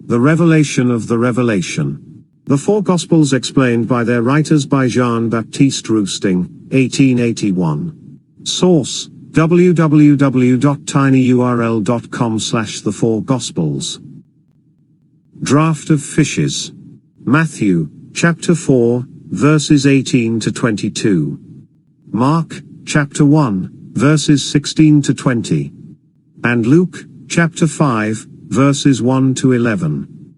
The revelation of the revelation. The four Gospels explained by their writers by Jean-Baptiste Roustaing, 1881. Source: www.tinyurl.com/the four Gospels. Draught of fishes. Matthew, chapter 4, verses 18 to 22. Mark, chapter 1, verses 16 to 20. And Luke, chapter 5, verses 1 to 11.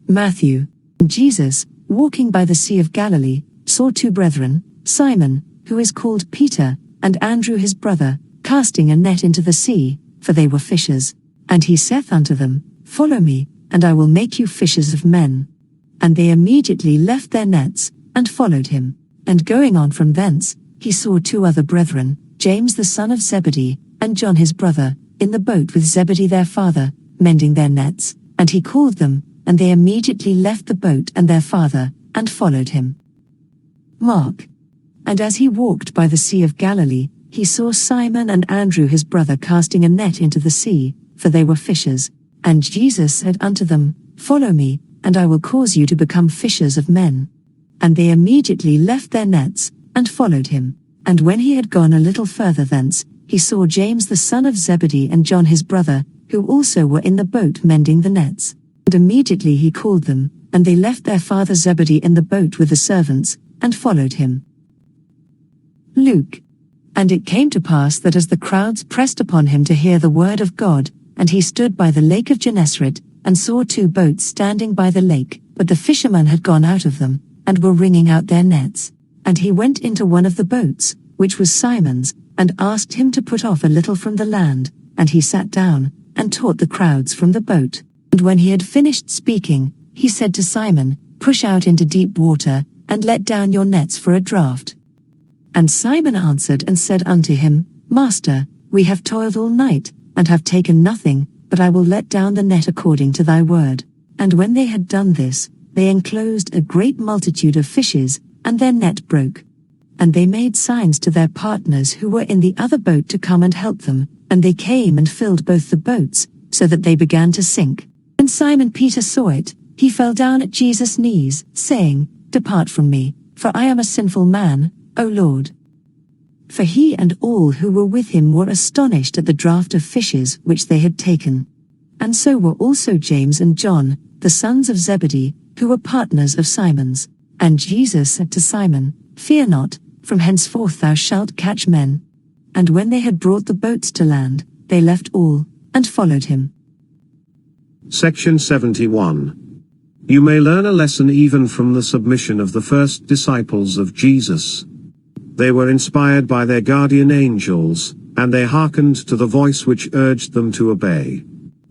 Matthew. Jesus, walking by the Sea of Galilee, saw two brethren, Simon, who is called Peter, and Andrew his brother, casting a net into the sea, for they were fishers. And he saith unto them, Follow me, and I will make you fishers of men. And they immediately left their nets, and followed him. And going on from thence, he saw two other brethren, James the son of Zebedee, and John his brother, in the boat with Zebedee their father, mending their nets. And he called them, and they immediately left the boat and their father, and followed him. Mark. And as he walked by the Sea of Galilee, he saw Simon and Andrew his brother casting a net into the sea, for they were fishers. And Jesus said unto them, Follow me, and I will cause you to become fishers of men. And they immediately left their nets, and followed him. And when he had gone a little further thence, he saw James the son of Zebedee and John his brother, who also were in the boat mending the nets. And immediately he called them, and they left their father Zebedee in the boat with the servants, and followed him. Luke. And it came to pass that as the crowds pressed upon him to hear the word of God, and he stood by the lake of Gennesaret, and saw two boats standing by the lake, but the fishermen had gone out of them, and were wringing out their nets. And he went into one of the boats, which was Simon's, and asked him to put off a little from the land, and he sat down, and taught the crowds from the boat. And when he had finished speaking, he said to Simon, Push out into deep water, and let down your nets for a draught. And Simon answered and said unto him, Master, we have toiled all night, and have taken nothing, but I will let down the net according to thy word. And when they had done this, they enclosed a great multitude of fishes, and their net broke. And they made signs to their partners who were in the other boat to come and help them, and they came and filled both the boats, so that they began to sink. And Simon Peter saw it, he fell down at Jesus' knees, saying, Depart from me, for I am a sinful man, O Lord. For he and all who were with him were astonished at the draught of fishes which they had taken. And so were also James and John, the sons of Zebedee, who were partners of Simon's. And Jesus said to Simon, Fear not, from henceforth thou shalt catch men. And when they had brought the boats to land, they left all, and followed him. Section 71. You may learn a lesson even from the submission of the first disciples of Jesus. They were inspired by their guardian angels, and they hearkened to the voice which urged them to obey.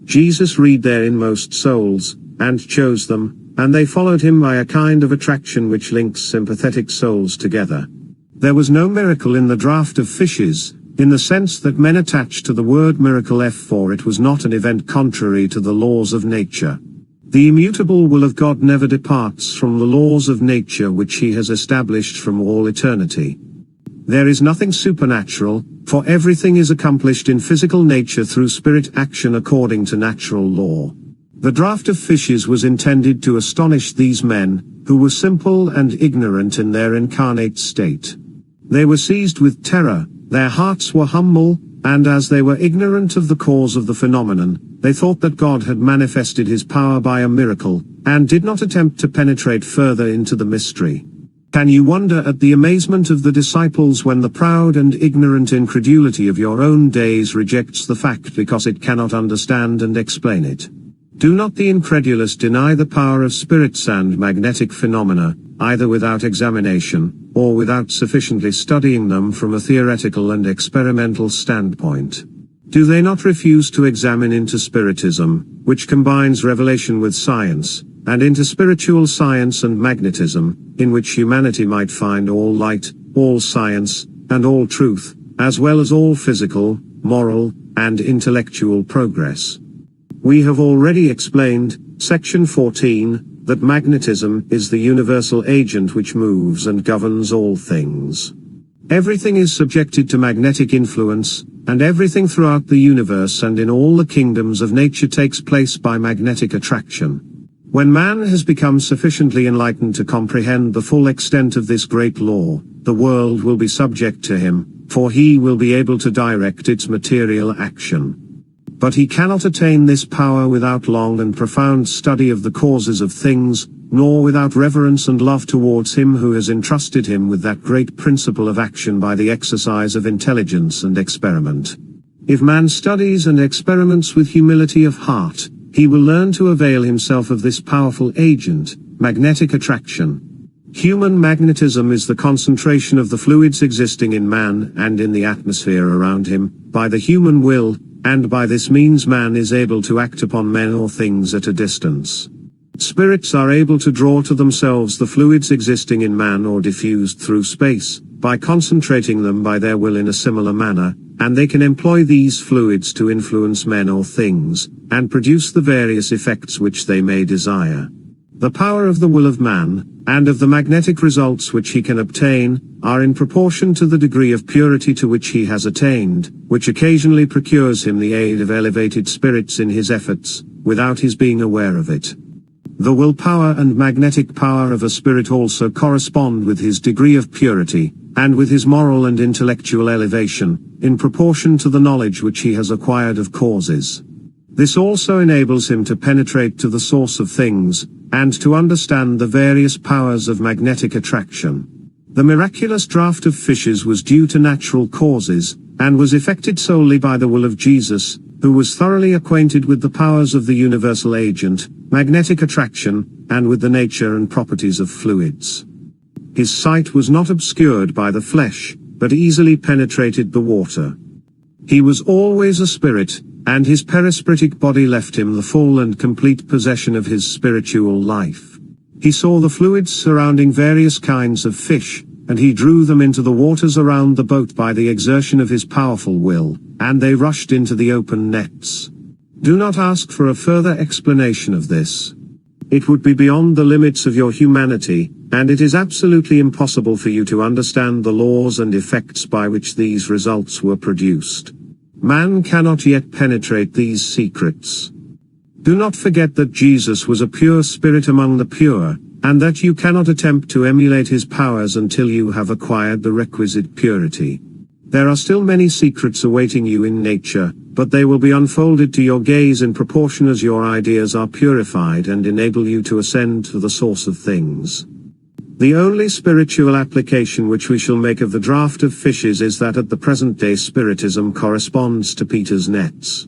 Jesus read their inmost souls, and chose them, and they followed him by a kind of attraction which links sympathetic souls together. There was no miracle in the draught of fishes, in the sense that men attach to the word miracle, for it was not an event contrary to the laws of nature. The immutable will of God never departs from the laws of nature which he has established from all eternity. There is nothing supernatural, for everything is accomplished in physical nature through spirit action according to natural law. The draught of fishes was intended to astonish these men, who were simple and ignorant in their incarnate state. They were seized with terror, their hearts were humble, and as they were ignorant of the cause of the phenomenon, they thought that God had manifested his power by a miracle, and did not attempt to penetrate further into the mystery. Can you wonder at the amazement of the disciples when the proud and ignorant incredulity of your own days rejects the fact because it cannot understand and explain it? Do not the incredulous deny the power of spirits and magnetic phenomena, either without examination, or without sufficiently studying them from a theoretical and experimental standpoint? Do they not refuse to examine into spiritism, which combines revelation with science, and into spiritual science and magnetism, in which humanity might find all light, all science, and all truth, as well as all physical, moral, and intellectual progress? We have already explained, section 14, that magnetism is the universal agent which moves and governs all things. Everything is subjected to magnetic influence, and everything throughout the universe and in all the kingdoms of nature takes place by magnetic attraction. When man has become sufficiently enlightened to comprehend the full extent of this great law, the world will be subject to him, for he will be able to direct its material action. But he cannot attain this power without long and profound study of the causes of things, nor without reverence and love towards him who has entrusted him with that great principle of action by the exercise of intelligence and experiment. If man studies and experiments with humility of heart, he will learn to avail himself of this powerful agent, magnetic attraction. Human magnetism is the concentration of the fluids existing in man and in the atmosphere around him, by the human will, and by this means man is able to act upon men or things at a distance. Spirits are able to draw to themselves the fluids existing in man or diffused through space, by concentrating them by their will in a similar manner, and they can employ these fluids to influence men or things, and produce the various effects which they may desire. The power of the will of man, and of the magnetic results which he can obtain, are in proportion to the degree of purity to which he has attained, which occasionally procures him the aid of elevated spirits in his efforts, without his being aware of it. The will power and magnetic power of a spirit also correspond with his degree of purity, and with his moral and intellectual elevation, in proportion to the knowledge which he has acquired of causes. This also enables him to penetrate to the source of things, and to understand the various powers of magnetic attraction. The miraculous draught of fishes was due to natural causes, and was effected solely by the will of Jesus, who was thoroughly acquainted with the powers of the universal agent, magnetic attraction, and with the nature and properties of fluids. His sight was not obscured by the flesh, but easily penetrated the water. He was always a spirit, and his perispiritic body left him the full and complete possession of his spiritual life. He saw the fluids surrounding various kinds of fish, and he drew them into the waters around the boat by the exertion of his powerful will, and they rushed into the open nets. Do not ask for a further explanation of this. It would be beyond the limits of your humanity, and it is absolutely impossible for you to understand the laws and effects by which these results were produced. Man cannot yet penetrate these secrets. Do not forget that Jesus was a pure spirit among the pure, and that you cannot attempt to emulate his powers until you have acquired the requisite purity. There are still many secrets awaiting you in nature, but they will be unfolded to your gaze in proportion as your ideas are purified and enable you to ascend to the source of things. The only spiritual application which we shall make of the draught of fishes is that at the present day Spiritism corresponds to Peter's nets.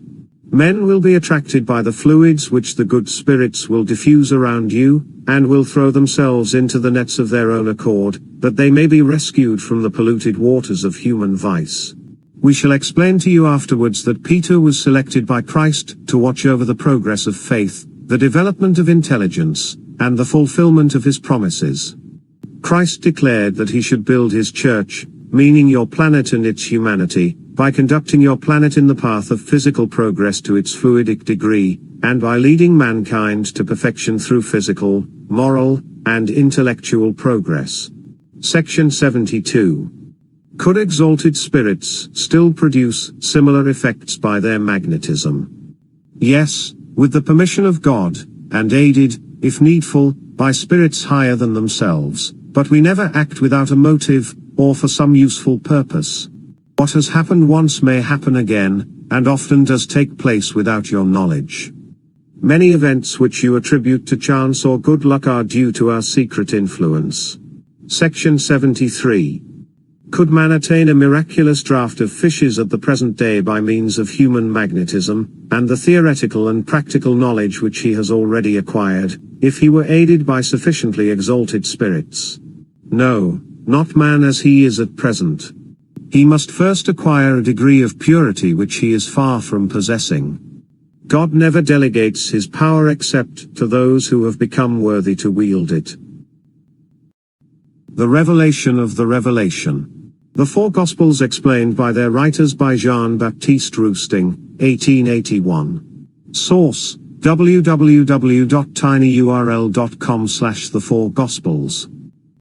Men will be attracted by the fluids which the good spirits will diffuse around you, and will throw themselves into the nets of their own accord, that they may be rescued from the polluted waters of human vice. We shall explain to you afterwards that Peter was selected by Christ to watch over the progress of faith, the development of intelligence, and the fulfillment of his promises. Christ declared that he should build his church, meaning your planet and its humanity, by conducting your planet in the path of physical progress to its fluidic degree, and by leading mankind to perfection through physical, moral, and intellectual progress. Section 72. Could exalted spirits still produce similar effects by their magnetism? Yes, with the permission of God, and aided, if needful, by spirits higher than themselves, but we never act without a motive, or for some useful purpose. What has happened once may happen again, and often does take place without your knowledge. Many events which you attribute to chance or good luck are due to our secret influence. Section 73. Could man attain a miraculous draught of fishes at the present day by means of human magnetism, and the theoretical and practical knowledge which he has already acquired, if he were aided by sufficiently exalted spirits? No, not man as he is at present. He must first acquire a degree of purity which he is far from possessing. God never delegates his power except to those who have become worthy to wield it. The revelation of the revelation. The four Gospels explained by their writers by Jean-Baptiste Roustaing, 1881. Source: www.tinyurl.com/the4gospels.